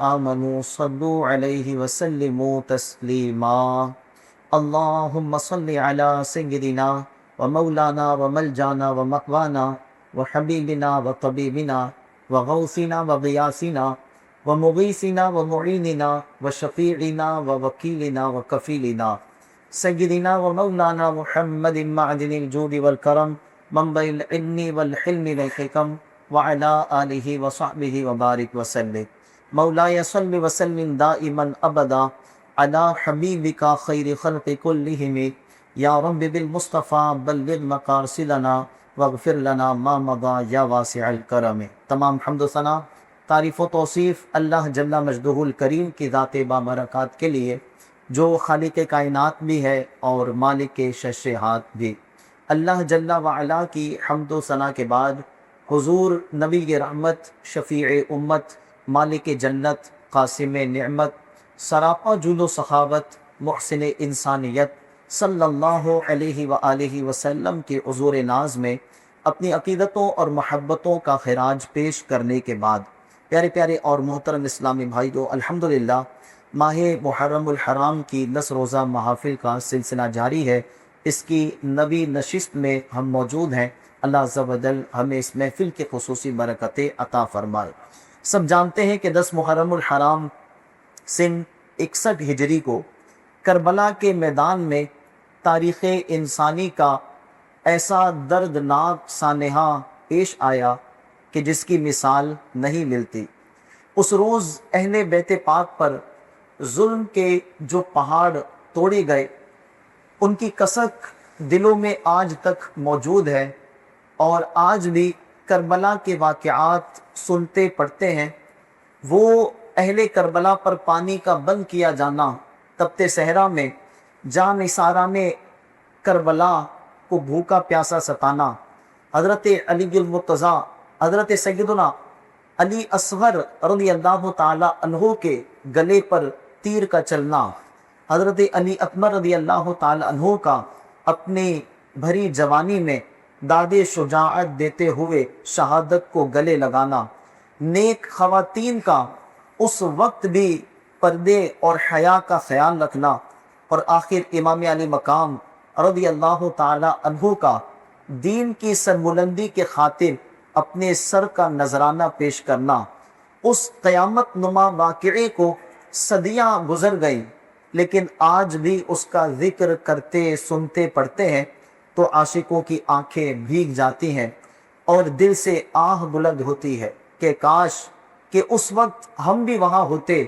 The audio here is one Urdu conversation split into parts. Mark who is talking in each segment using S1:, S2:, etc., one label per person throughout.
S1: آمنوا صلوا علیہ وسلموا تسلیما اللہم صل علی سیدنا ومولانا وملجانا ومقوانا وحبیبنا وطبیبنا وغوثنا وغیاثنا ومغیثنا ومعیننا وشفیعنا ووکیلنا وکفیلنا سیدنا ومولانا محمد معدن الجود والکرم منبع العلم والحلم والحکم وعلى آلہ وصحبہ وبارک وسلم مولاي صل وسلم دائما ابدا على حبیبک خیر خلق کلہم یا رب بالمصطفیٰ بلغ مقاصدنا واغفر لنا ما مضى یا واسع الکرم۔ تمام حمد و ثنا، تعریف و توصیف اللہ جل مجدہ الکریم کی ذات بابرکات کے لیے، جو خالق کائنات بھی ہے اور مالک ششہات بھی۔ اللہ جل وعلا کی حمد و ثنا کے بعد حضور نبی رحمت، شفیع امت، مالک جنت، قاسم نعمت، سراپا جود و سخاوت، محسن انسانیت صلی اللہ علیہ وآلہ وسلم کے حضور ناز میں اپنی عقیدتوں اور محبتوں کا خراج پیش کرنے کے بعد پیارے پیارے اور محترم اسلامی بھائیو، الحمدللہ ماہ محرم الحرام کی 10 روزہ محافل کا سلسلہ جاری ہے۔ اس کی نبی نشست میں ہم موجود ہیں۔ اللہ عز و جل ہمیں اس محفل کے خصوصی برکتیں عطا فرمائے۔ سب جانتے ہیں کہ 10 محرم الحرام سن 61 ہجری کو کربلا کے میدان میں تاریخ انسانی کا ایسا دردناک سانحہ پیش آیا کہ جس کی مثال نہیں ملتی۔ اس روز اہل بیت پاک پر ظلم کے جو پہاڑ توڑے گئے، ان کی کسک دلوں میں آج تک موجود ہے، اور آج بھی کربلا کے واقعات سنتے پڑھتے ہیں۔ وہ اہل کربلا پر پانی کا بند کیا جانا، تپتے صحرا میں جان نثاران کربلا کو بھوکا پیاسا ستانا، حضرت علی المرتضیٰ، حضرت سیدنا علی اصغر رضی اللہ تعالی عنہ کے گلے پر تیر کا چلنا، حضرت علی اکبر رضی اللہ تعالی عنہ کا اپنی بھری جوانی میں داد شجاعت دیتے ہوئے شہادت کو گلے لگانا، نیک خواتین کا اس وقت بھی پردے اور حیا کا خیال رکھنا، اور آخر امام علی مقام رضی اللہ تعالی عنہ کا دین کی سربلندی کے خاطر اپنے سر کا نذرانہ پیش کرنا۔ اس قیامت نما واقعے کو صدیاں گزر گئیں، لیکن آج بھی اس کا ذکر کرتے سنتے پڑھتے ہیں تو عاشقوں کی آنکھیں بھیگ جاتی ہیں اور دل سے آہ بلند ہوتی ہے کہ کاش کہ اس وقت ہم بھی وہاں ہوتے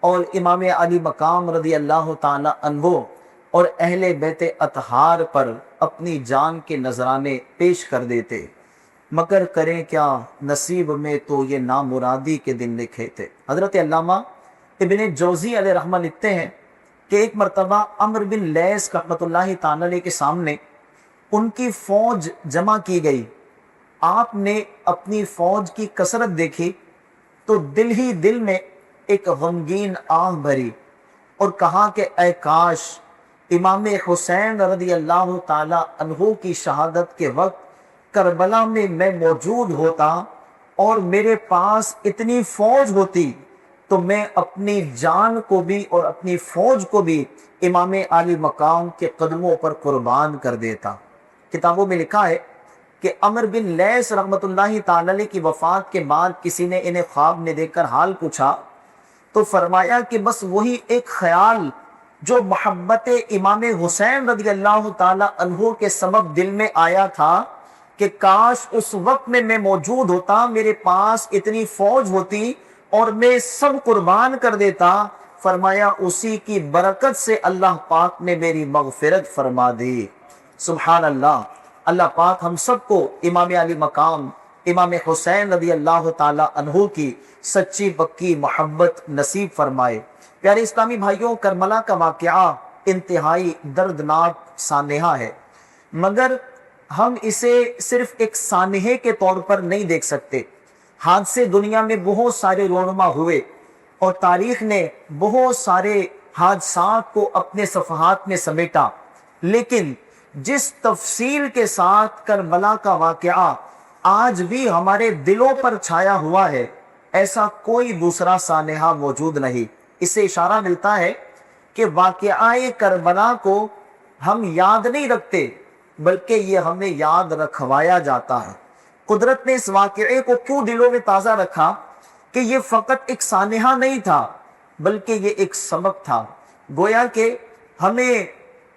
S1: اور امام علی مقام رضی اللہ تعالی عنہ اور اہل بیت اطہار پر اپنی جان کے نذرانے پیش کر دیتے، مگر کریں کیا نصیب میں تو یہ نامرادی کے دن لکھے تھے۔ حضرت علامہ ابن جوزی علیہ رحمہ لکھتے ہیں کہ ایک مرتبہ عمرو بن لیث رحمۃ اللہ تعالی علیہ کے سامنے ان کی فوج جمع کی گئی۔ آپ نے اپنی فوج کی کثرت دیکھی تو دل ہی دل میں ایک غمگین آہ بھری اور کہا کہ اے کاش امام حسین رضی اللہ تعالی عنہ کی شہادت کے وقت کربلا میں موجود ہوتا اور میرے پاس اتنی فوج ہوتی تو میں اپنی جان کو بھی اور اپنی فوج کو بھی امام علی مقام کے قدموں پر قربان کر دیتا۔ کتابوں میں لکھا ہے کہ عمرو بن لیث رحمۃ اللہ تعالی علیہ کی وفات کے بعد کسی نے انہیں خواب میں دیکھ کر حال پوچھا تو فرمایا کہ بس وہی ایک خیال جو محبت امام حسین رضی اللہ تعالی عنہ کے سبب دل میں آیا تھا کہ کاش اس وقت میں موجود ہوتا، میرے پاس اتنی فوج ہوتی اور میں سب قربان کر دیتا۔ فرمایا اسی کی برکت سے اللہ پاک نے میری مغفرت فرما دی۔ سبحان اللہ، اللہ پاک ہم سب کو امام علی مقام امام حسین رضی اللہ تعالی عنہ کی سچی پکی محبت نصیب فرمائے۔ پیارے اسلامی بھائیوں، کربلا کا واقعہ انتہائی دردناک سانحہ ہے، مگر ہم اسے صرف ایک سانحے کے طور پر نہیں دیکھ سکتے۔ حادثے دنیا میں بہت سارے رونما ہوئے اور تاریخ نے بہت سارے حادثات کو اپنے صفحات میں سمیٹا، لیکن جس تفصیل کے ساتھ کربلا کا واقعہ آج بھی ہمارے دلوں پر چھایا ہوا ہے، ایسا کوئی دوسرا سانحہ موجود نہیں۔ اس سے اشارہ ملتا ہے کہ واقعہ کربلا کو ہم یاد نہیں رکھتے، بلکہ یہ ہمیں یاد رکھوایا جاتا ہے۔ قدرت نے اس واقعے کو کیوں دلوں میں تازہ رکھا کہ یہ فقط ایک سانحہ نہیں تھا، بلکہ یہ ایک سبق تھا۔ گویا کہ ہمیں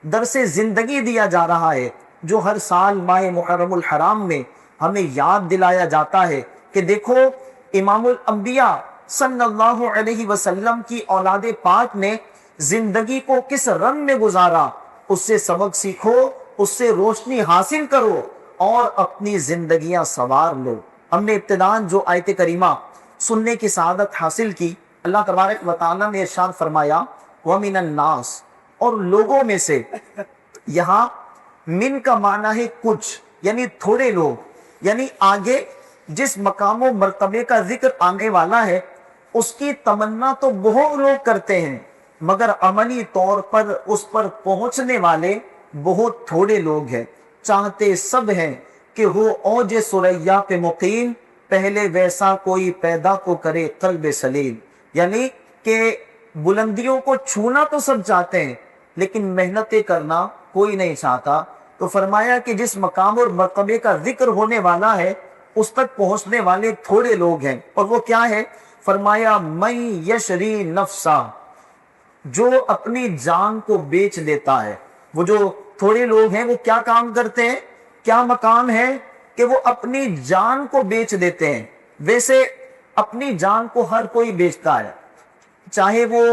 S1: درس زندگی دیا جا رہا ہے، جو ہر سال ماہ محرم الحرام میں ہمیں یاد دلایا جاتا ہے کہ دیکھو امام الانبیاء صلی اللہ علیہ وسلم کی اولاد پاک نے زندگی کو کس رنگ میں گزارا، اس سے سبق سیکھو، اس سے روشنی حاصل کرو اور اپنی زندگیاں سنوار لو۔ ہم نے ابتداءً جو آیت کریمہ سننے کی سعادت حاصل کی، اللہ تبارک و تعالیٰ نے ارشاد فرمایا وَمِنَ النَّاسِ، اور لوگوں میں سے، یہاں من کا معنی ہے کچھ، یعنی تھوڑے لوگ، یعنی آگے جس مقام و مرتبے کا ذکر آنے والا ہے اس کی تمنا تو بہت لوگ کرتے ہیں، مگر عملی طور پر اس پر پہنچنے والے بہت تھوڑے لوگ ہیں۔ چاہتے سب ہیں کہ وہ اوج ثریا پہ مقیم، پہلے ویسا کوئی پیدا کو کرے قلب سلیم، یعنی کہ بلندیوں کو چھونا تو سب چاہتے ہیں لیکن محنتیں کرنا کوئی نہیں چاہتا۔ تو فرمایا کہ جس مقام اور مرتبے کا ذکر ہونے والا ہے اس تک پہنچنے والے تھوڑے لوگ ہیں، اور وہ کیا ہے؟ فرمایا من یشری نفسا، جو اپنی جان کو بیچ دیتا ہے۔ وہ جو تھوڑے لوگ ہیں وہ کیا کام کرتے ہیں، کیا مقام ہے کہ وہ اپنی جان کو بیچ دیتے ہیں۔ ویسے اپنی جان کو ہر کوئی بیچتا ہے، چاہے وہ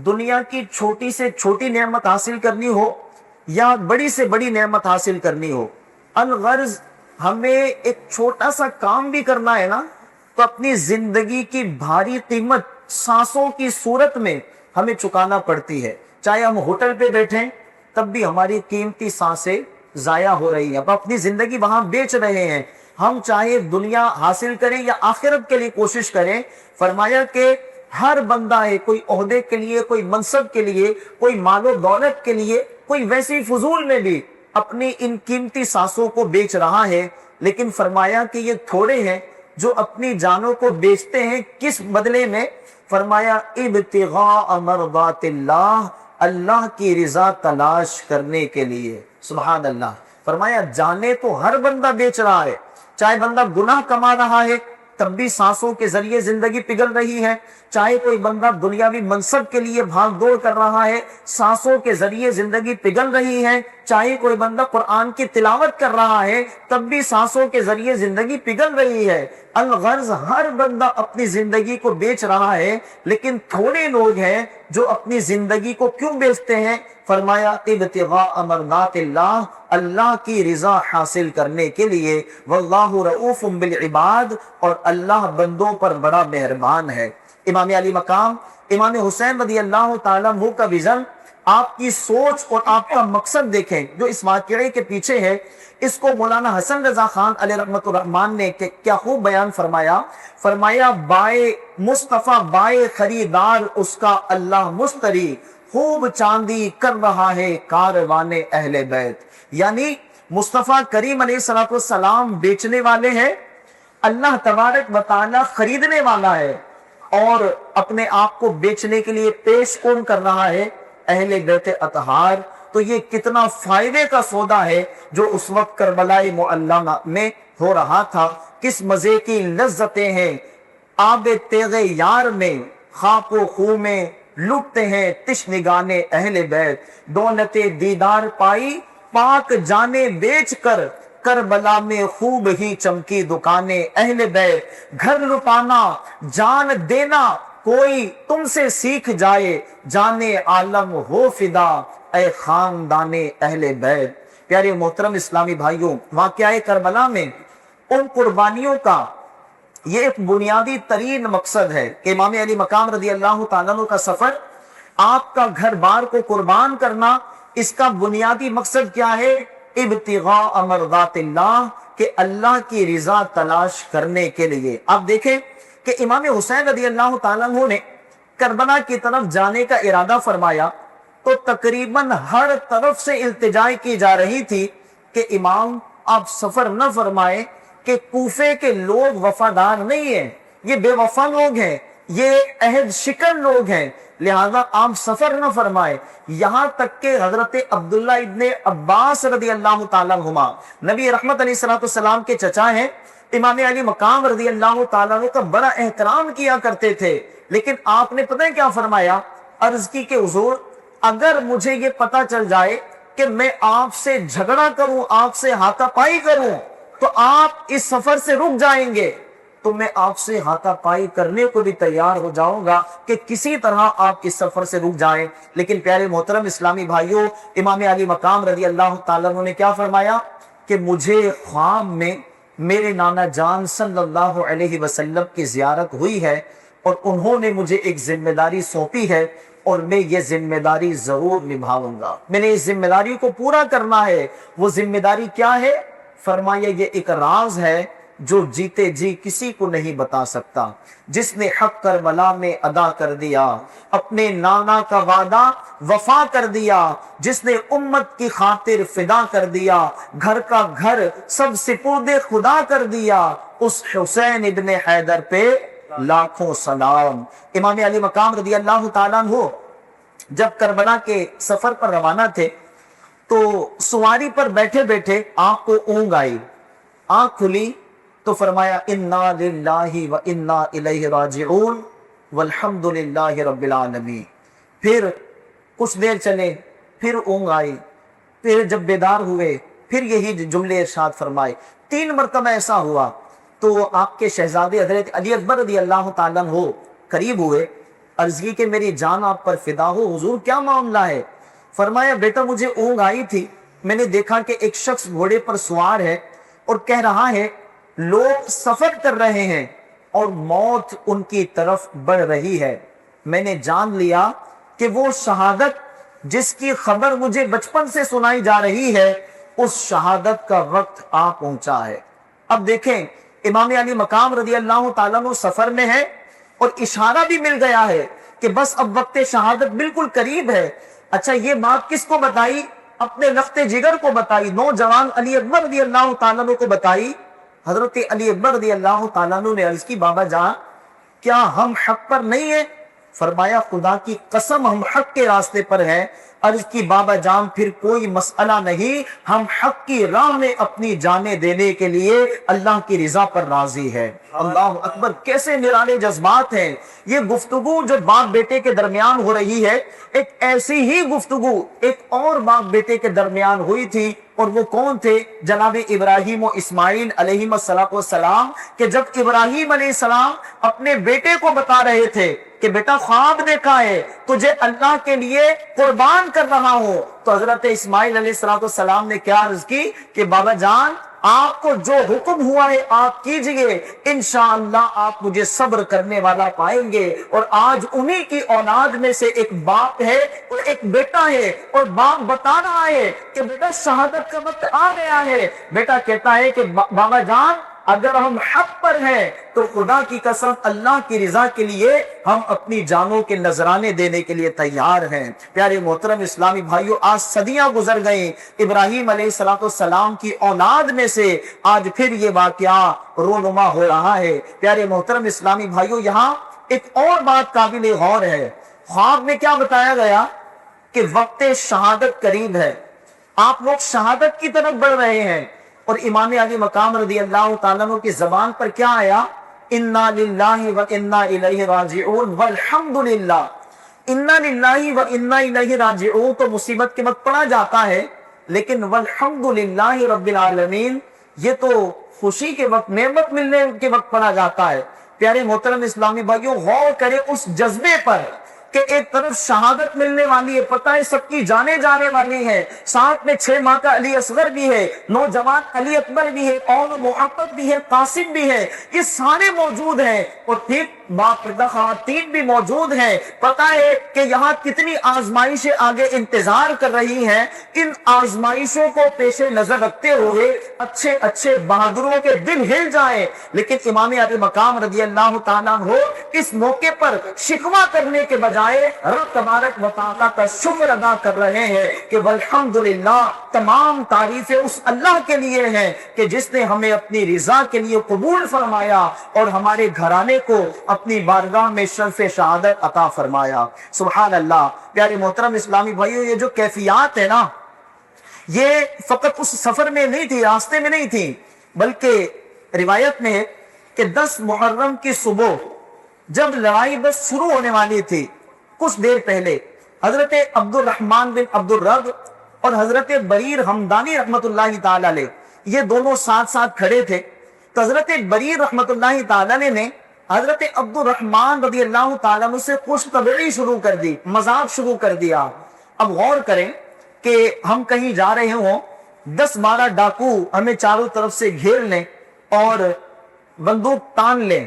S1: دنیا کی چھوٹی سے چھوٹی نعمت حاصل کرنی ہو یا بڑی سے بڑی نعمت حاصل کرنی ہو۔ الغرض ہمیں ایک چھوٹا سا کام بھی کرنا ہے نا، تو اپنی زندگی کی بھاری قیمت سانسوں کی صورت میں ہمیں چکانا پڑتی ہے۔ چاہے ہم ہوٹل پہ بیٹھیں تب بھی ہماری قیمتی سانسیں ضائع ہو رہی ہیں، اب اپنی زندگی وہاں بیچ رہے ہیں۔ ہم چاہے دنیا حاصل کریں یا آخرت کے لیے کوشش کریں، فرمایا کہ ہر بندہ ہے، کوئی عہدے کے لیے، کوئی منصب کے لیے، کوئی مال و دولت کے لیے، کوئی ویسی فضول میں بھی اپنی ان قیمتی سانسوں کو بیچ رہا ہے۔ لیکن فرمایا کہ یہ تھوڑے ہیں جو اپنی جانوں کو بیچتے ہیں، کس بدلے میں؟ فرمایا ابتغاء مرضات اللہ، اللہ کی رضا تلاش کرنے کے لیے۔ سبحان اللہ۔ فرمایا جانے تو ہر بندہ بیچ رہا ہے، چاہے بندہ گناہ کما رہا ہے تب بھی سانسوں کے ذریعے زندگی پگھل رہی ہے، چاہے کوئی بندہ دنیاوی منصب کے لیے بھاگ دوڑ کر رہا ہے، سانسوں کے ذریعے زندگی پگھل رہی ہے، چاہے کوئی بندہ قرآن کی تلاوت کر رہا ہے تب بھی سانسوں کے ذریعے زندگی پگھل رہی ہے۔ الغرض ہر بندہ اپنی زندگی کو بیچ رہا ہے، لیکن تھوڑے لوگ ہیں جو اپنی زندگی کو کیوں بیچتے ہیں؟ فرمایا ابتغاء مرضات اللہ، اللہ کی رضا حاصل کرنے کے لیے۔ واللہ رؤوف بالعباد، اور اللہ بندوں پر بڑا مہربان ہے۔ امام علی مقام امام حسین رضی اللہ تعالیٰ عنہ کا ویژن، آپ کی سوچ اور آپ کا مقصد دیکھیں جو اس واقعے کے پیچھے ہے، اس کو مولانا حسن رضا خان علیہ رحمت الرحمن نے کیا خوب بیان فرمایا۔ فرمایا بائے مصطفیٰ بائے خریدار اس کا اللہ مشتری، خوب چاندی کر رہا ہے کاروان اہل بیت، یعنی مصطفیٰ کریم علیہ السلام بیچنے والے ہیں، اللہ تبارک و تعالی خریدنے والا ہے، اور اپنے آپ کو بیچنے کے لیے پیش کون کر رہا ہے؟ اہل بیت اطہار۔ تو یہ کتنا فائدے کا سودا ہے جو اس وقت کربلا معلّہ میں ہو رہا تھا۔ کس مزے کی لذتیں ہیں آب تیغ یار میں، خاک و خوں میں لٹتے ہیں تشنگان اہل بیت، دولت دیدار پائی پاک جانے بیچ کر، کربلا میں خوب ہی چمکی دکانیں اہل بیت، گھر لٹانا جان دینا کوئی تم سے سیکھ جائے، جانے عالم ہو فدا اے خاندان اہل بیت۔ پیارے محترم اسلامی بھائیوں، واقعہ کربلا میں ان قربانیوں کا یہ ایک بنیادی ترین مقصد ہے کہ امام علی مقام رضی اللہ تعالیٰ عنہ کا سفر، آپ کا گھر بار کو قربان کرنا، اس کا بنیادی مقصد کیا ہے؟ ابتغاء مرضات اللہ، کہ اللہ کی رضا تلاش کرنے کے لیے۔ آپ دیکھیں کہ امام حسین رضی اللہ تعالیٰ عنہ نے کربلا کی طرف جانے کا ارادہ فرمایا تو تقریباً ہر طرف سے التجا کی جا رہی تھی کہ امام آپ سفر نہ فرمائیں، کہ کوفے کے لوگ وفادار نہیں ہیں، یہ بے وفا لوگ ہیں، یہ عہد شکن لوگ ہیں، لہذا آپ سفر نہ فرمائے۔ یہاں تک کہ حضرت عبداللہ ابن عباس رضی اللہ تعالیٰ عنہما، نبی رحمت علیہ السلام کے چچا ہیں، امام علی مقام رضی اللہ تعالیٰ عنہ کا بڑا احترام کیا کرتے تھے، لیکن آپ نے پتہ ہے کیا فرمایا؟ عرض کی کہ حضور اگر مجھے یہ پتا چل جائے کہ میں آپ سے جھگڑا کروں، آپ سے ہاتھا پائی کروں، تو آپ اس سفر سے رک جائیں گے، تو میں آپ سے ہاتھا پائی کرنے کو بھی تیار ہو جاؤں گا کہ کسی طرح آپ اس سفر سے رک جائیں۔ لیکن پیارے محترم اسلامی بھائیوں، امام علی مقام رضی اللہ تعالیٰ عنہ نے کیا فرمایا کہ مجھے خواب میں میرے نانا جان صلی اللہ علیہ وسلم کی زیارت ہوئی ہے اور انہوں نے مجھے ایک ذمہ داری سونپی ہے اور میں یہ ذمہ داری ضرور نبھاؤں گا، میں نے اس ذمہ داری کو پورا کرنا ہے۔ وہ ذمہ داری کیا ہے؟ فرمایا یہ ایک راز ہے جو جیتے جی کسی کو نہیں بتا سکتا۔ جس نے حق کربلا میں ادا کر دیا، اپنے نانا کا وعدہ وفا کر دیا، جس نے امت کی خاطر فدا کر دیا، گھر کا گھر سب سپرد خدا کر دیا، اس حسین ابن حیدر پہ لاکھوں سلام۔ امام علی مقام رضی اللہ تعالیٰ عنہ جب کربلا کے سفر پر روانہ تھے تو سواری پر بیٹھے بیٹھے آنکھ کو اونگ آئی، آنکھ کھلی تو فرمایا انا للہ و انا الیہ راجعون والحمد للہ رب العالمین۔ پھر کچھ دیر چلے، پھر اونگ آئی، پھر جب بیدار ہوئے پھر یہی جملے ارشاد فرمائے۔ 3 مرتبہ ایسا ہوا تو آپ کے شہزادے حضرت علی اکبر رضی اللہ تعالیٰ عنہ قریب ہوئے، عرض کی کہ میری جان آپ پر فدا ہو، حضور کیا معاملہ ہے؟ فرمایا بیٹا مجھے اونگ آئی تھی، میں نے دیکھا کہ ایک شخص گھوڑے پر سوار ہے اور کہہ رہا ہے لوگ سفر کر رہے ہیں اور موت ان کی طرف بڑھ رہی ہے، میں نے جان لیا کہ وہ شہادت جس کی خبر مجھے بچپن سے سنائی جا رہی ہے اس شہادت کا وقت آ پہنچا ہے۔ اب دیکھیں امام علی مقام رضی اللہ تعالیٰ عنہ سفر میں ہے اور اشارہ بھی مل گیا ہے کہ بس اب وقت شہادت بالکل قریب ہے۔ اچھا یہ بات کس کو بتائی؟ اپنے لخت جگر کو بتائی، نوجوان علی اکبر رضی اللہ تعالیٰ عنہ کو بتائی۔ حضرت علی اکبر رضی اللہ تعالیٰ عنہ نے عرض کی بابا جان کیا ہم حق پر نہیں ہیں؟ فرمایا خدا کی قسم ہم حق کے راستے پر ہیں۔ عرض کی بابا جان پھر کوئی مسئلہ نہیں، ہم حق کی راہ میں اپنی جانیں دینے کے لیے اللہ کی رضا پر راضی ہے۔ اللہ اکبر، کیسے نرالے جذبات ہیں۔ یہ گفتگو جو باپ بیٹے کے درمیان ہو رہی ہے، ایک ایسی ہی گفتگو ایک اور باپ بیٹے کے درمیان ہوئی تھی، اور وہ کون تھے؟ جناب ابراہیم و اسماعیل علیہ السلام، کہ جب ابراہیم علیہ السلام اپنے بیٹے کو بتا رہے تھے کہ بیٹا خواب دیکھا ہے، تجھے اللہ کے لیے قربان کر رہا ہوں، تو حضرت اسماعیل علیہ السلام نے کیا عرض کی کہ بابا جان آپ کو جو حکم ہوا ہے آپ کیجئے، انشاءاللہ آپ مجھے صبر کرنے والا پائیں گے۔ اور آج انہی کی اولاد میں سے ایک باپ ہے اور ایک بیٹا ہے، اور باپ بتا رہا ہے کہ بیٹا شہادت کا وقت آ گیا ہے، بیٹا کہتا ہے کہ بابا جان اگر ہم حق پر ہیں تو خدا کی قسم اللہ کی رضا کے لیے ہم اپنی جانوں کے نذرانے دینے کے لیے تیار ہیں۔ پیارے محترم اسلامی بھائیوں، آج صدیاں گزر گئیں، ابراہیم علیہ السلام کی اولاد میں سے آج پھر یہ واقعہ رونما ہو رہا ہے۔ پیارے محترم اسلامی بھائیوں، یہاں ایک اور بات قابل غور ہے۔ خواب میں کیا بتایا گیا کہ وقت شہادت قریب ہے، آپ لوگ شہادت کی طرف بڑھ رہے ہیں، اور امام علی مقام رضی اللہ تعالیٰ عنہ کی زبان پر کیا آیا؟ انا للہ و انا الیہ راجعون والحمد للہ۔ انا للہ و انا الیہ راجعون تو مصیبت کے وقت پڑھا جاتا ہے، لیکن والحمد للہ رب العالمین یہ تو خوشی کے وقت، نعمت ملنے کے وقت پڑھا جاتا ہے۔ پیارے محترم اسلامی بھائیوں، غور کریں اس جذبے پر کہ ایک طرف شہادت ملنے والی ہے، پتہ ہے سب کی جانے جانے والی ہیں، ساتھ میں 6 ماہ کا علی اصغر بھی ہے، نوجوان علی اکبر بھی ہے، اور محمد بھی ہے، قاسم بھی ہے، یہ سارے موجود ہیں، اور پھر باقاعدہ خواتین بھی موجود ہیں. پتہ ہے کہ یہاں کتنی آزمائشیں آگے انتظار کر رہی ہیں. ان آزمائشوں کو پیش نظر رکھتے ہوئے اچھے اچھے بہادروں کے دل ہل جائیں، لیکن امام علی مقام رضی اللہ تعالیٰ عنہ اس موقع پر شکوہ کرنے کے بجائے رب تبارک و تعالیٰ کا شکر ادا کر رہے ہیں کہ والحمدللہ، تمام تعریفیں اس اللہ کے لیے ہیں کہ جس نے ہمیں اپنی رضا کے لیے قبول فرمایا اور ہمارے گھرانے کو اپنی بارگاہ میں شرف شہادت عطا فرمایا. سبحان اللہ. پیارے محترم اسلامی بھائیو، یہ جو کیفیات ہے نا، یہ فقط اس سفر میں نہیں تھی، راستے میں نہیں تھی، بلکہ روایت میں ہے کہ 10 محرم کی صبح جب لڑائی بس شروع ہونے والی تھی، کچھ دیر پہلے حضرت عبد الرحمن بن عبد الرب اور حضرت بریر حمدانی رحمت اللہ تعالی علیہ یہ دونوں ساتھ ساتھ کھڑے تھے. تو حضرت بریر رحمت اللہ تعالی علیہ نے حضرت عبد الرحمن رضی اللہ تعالیٰ عنہ سے خوش طبعی شروع کر دی، مذاق شروع کر دیا. اب غور کریں کہ ہم کہیں جا رہے ہوں، 10-12 ڈاکو ہمیں چاروں طرف سے گھیر لیں اور بندوق تان لیں،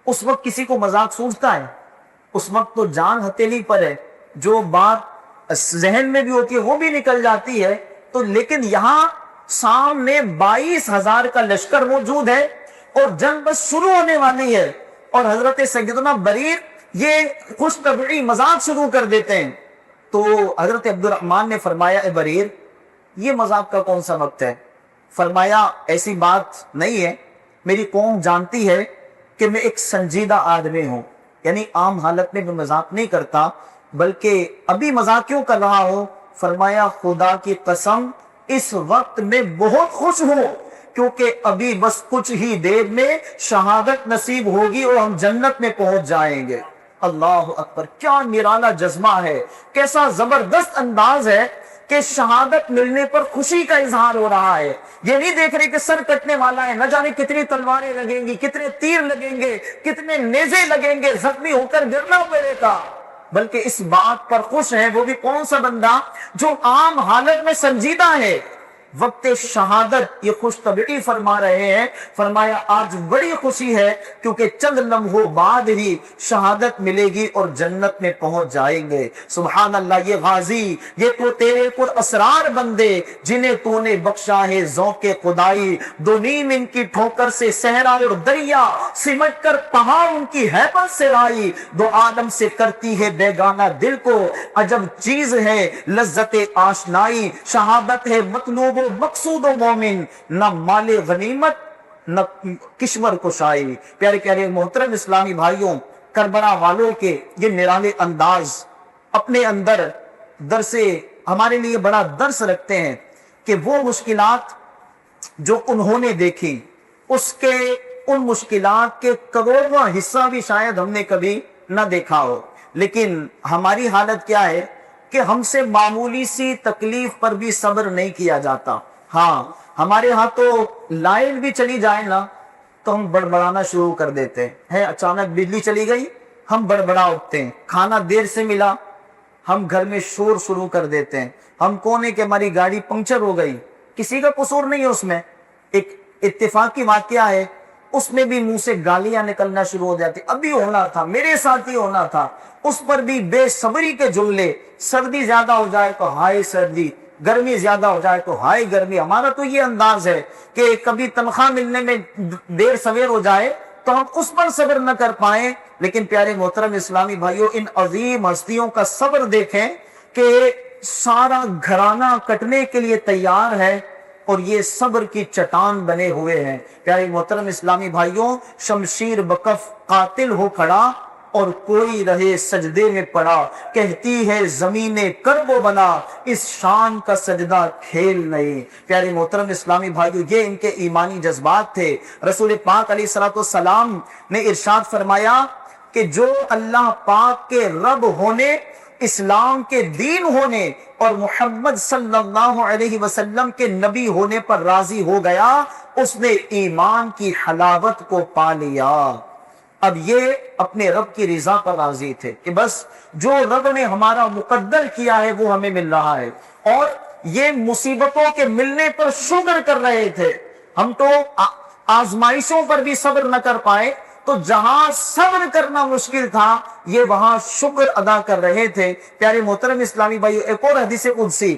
S1: اس وقت کسی کو مذاق سوچتا ہے؟ اس وقت تو جان ہتھیلی پر ہے، جو بات ذہن میں بھی ہوتی ہے وہ بھی نکل جاتی ہے. تو لیکن یہاں سامنے 22,000 کا لشکر موجود ہے اور جنگ بس شروع ہونے والی ہے، اور حضرت سیدنا بریر یہ خوش طبعی مذاق شروع کر دیتے ہیں. تو حضرت عبد الرحمن نے فرمایا، اے بریر، یہ مذاق کا کون سا وقت ہے؟ فرمایا ایسی بات نہیں ہے، میری قوم جانتی ہے کہ میں ایک سنجیدہ آدمی ہوں، یعنی عام حالت میں میں مذاق نہیں کرتا، بلکہ ابھی مذاق کیوں کر رہا ہوں؟ فرمایا خدا کی قسم اس وقت میں بہت خوش ہوں، کیونکہ ابھی بس کچھ ہی دیر میں شہادت نصیب ہوگی اور ہم جنت میں پہنچ جائیں گے. اللہ اکبر، کیا نرالا جذبہ ہے، کیسا زبردست انداز ہے کہ شہادت ملنے پر خوشی کا اظہار ہو رہا ہے. یہ نہیں دیکھ رہے کہ سر کٹنے والا ہے، نہ جانے کتنی تلواریں لگیں گی، کتنے تیر لگیں گے، کتنے نیزے لگیں گے، زخمی ہو کر گرنا پڑے گا، بلکہ اس بات پر خوش ہے. وہ بھی کون سا بندہ جو عام حالت میں سنجیدہ ہے، وقت شہادت یہ خوش طبعی فرما رہے ہیں. فرمایا آج بڑی خوشی ہے کیونکہ چند لمحوں بعد ہی شہادت ملے گی اور جنت میں پہنچ جائیں گے. سبحان اللہ. یہ غازی، یہ تو تیرے پر اسرار بندے جنہیں تو نے بخشا ہے ذوق خدائی، دو نیم ان کی ٹھوکر سے صحرا اور دریا، سمٹ کر پہاڑ ان کی ہیبت سے رائی، دو عالم سے کرتی ہے بیگانہ دل کو، عجب چیز ہے لذت آشنائی، شہادت ہے مطلوب و مقصود و مومن، نہ مال غنیمت نہ کشمر کشائی. پیارے پیارے محترم اسلامی بھائیوں، کربلا والوں کے یہ نرالے انداز اپنے اندر درس ہمارے لیے بڑا درس رکھتے ہیں کہ وہ مشکلات جو انہوں نے دیکھی، اس کے ان مشکلات کے کروڑواں حصہ بھی شاید ہم نے کبھی نہ دیکھا ہو، لیکن ہماری حالت کیا ہے کہ ہم سے معمولی سی تکلیف پر بھی صبر نہیں کیا جاتا. ہاں، ہمارے ہاں تو لائٹ بھی چلی جائے نا تو ہم بڑبڑانا شروع کر دیتے ہیں. اچانک بجلی چلی گئی، ہم بڑبڑا اٹھتے ہیں. کھانا دیر سے ملا، ہم گھر میں شور شروع کر دیتے ہیں. ہم کون ہے کہ ہماری گاڑی پنکچر ہو گئی، کسی کا قصور نہیں ہے، اس میں ایک اتفاقی واقعہ ہے، اس میں بھی منہ سے گالیاں نکلنا شروع ہو جاتی. ابھی ہونا تھا، میرے ساتھ ہی ہونا تھا. اس پر بھی بے صبری کے جملے. سردی زیادہ ہو جائے تو ہائے سردی، گرمی زیادہ ہو جائے تو ہائے گرمی. ہمارا تو یہ انداز ہے کہ کبھی تنخواہ ملنے میں دیر سویر ہو جائے تو ہم اس پر صبر نہ کر پائیں. لیکن پیارے محترم اسلامی بھائیوں، ان عظیم ہستیوں کا صبر دیکھیں کہ سارا گھرانہ کٹنے کے لیے تیار ہے اور یہ صبر کی چٹان بنے ہوئے ہیں. پیارے محترم اسلامی بھائیوں، شمشیر بکف قاتل ہو کھڑا اور کوئی رہے سجدے میں پڑا، کہتی ہے زمین کرب و بلا، اس شان کا سجدہ کھیل نہیں. پیارے محترم اسلامی بھائیو، یہ ان کے ایمانی جذبات تھے. رسول پاک علیہ الصلوۃ والسلام نے ارشاد فرمایا کہ جو اللہ پاک کے رب ہونے، اسلام کے دین ہونے اور محمد صلی اللہ علیہ وسلم کے نبی ہونے پر راضی ہو گیا، اس نے ایمان کی حلاوت کو پا لیا. اب یہ اپنے رب کی رضا پر راضی تھے کہ بس جو رب نے ہمارا مقدر کیا ہے وہ ہمیں مل رہا ہے، اور یہ مصیبتوں کے ملنے پر شکر کر رہے تھے. ہم تو آزمائشوں پر بھی صبر نہ کر پائے تو جہاں صبر کرنا مشکل تھا یہ وہاں شکر ادا کر رہے تھے۔ پیارے محترم اسلامی بھائیو، ایک اور حدیث قدسی